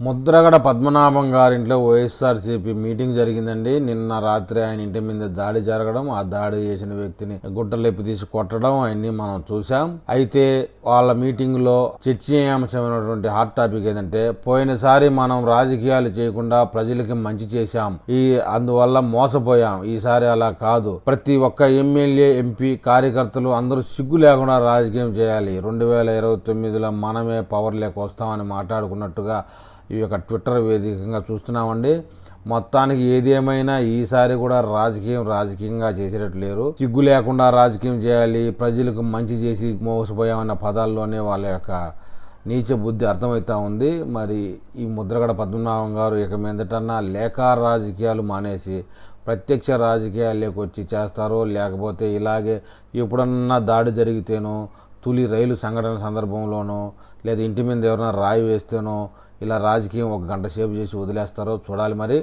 ముద్రగడ పద్మనాభం గారింట్లో వైఎస్ఆర్సీపీ మీటింగ్ జరిగిందండి. నిన్న రాత్రి ఆయన ఇంటి మీద దాడి జరగడం, ఆ దాడి చేసిన వ్యక్తిని గుట్టలెప్పి తీసి కొట్టడం అవన్నీ మనం చూసాం. అయితే వాళ్ళ మీటింగ్ లో చర్చనీయాంశమైనటువంటి హాట్ టాపిక్ ఏంటంటే, పోయినసారి మనం రాజకీయాలు చేయకుండా ప్రజలకి మంచి చేశాం, అందువల్ల మోసపోయాం. ఈసారి అలా కాదు. ప్రతి ఒక్క ఎమ్మెల్యే, ఎంపీ, కార్యకర్తలు అందరూ సిగ్గు లేకుండా రాజకీయం చేయాలి. 2029లో మనమే పవర్ లేక వస్తామని మాట్లాడుకున్నట్టుగా ఈ యొక్క ట్విట్టర్ వేదికగా చూస్తున్నామండి. మొత్తానికి ఏది ఏమైనా ఈసారి కూడా రాజకీయంగా చేసేటట్లు లేరు. సిగ్గు లేకుండా రాజకీయం చేయాలి, ప్రజలకు మంచి చేసి మోసపోయామన్న పదాల్లోనే వాళ్ళ యొక్క నీచ బుద్ధి అర్థమవుతా ఉంది. మరి ఈ ముద్రగడ పద్మనాభం గారు ఇక మీదటన్నా లేఖ రాజకీయాలు మానేసి ప్రత్యక్ష రాజకీయాల్లోకి వచ్చి చేస్తారో, లేకపోతే ఇలాగే ఎప్పుడన్నా దాడి జరిగితేనో, తులి రైలు సంఘటన సందర్భంలోనో, లేదా ఇంటి మీద ఎవరైనా రాయి వేస్తేనో ఇలా రాజకీయం ఒక గంట సేపు చేసి వదిలేస్తారో చూడాలి మరి.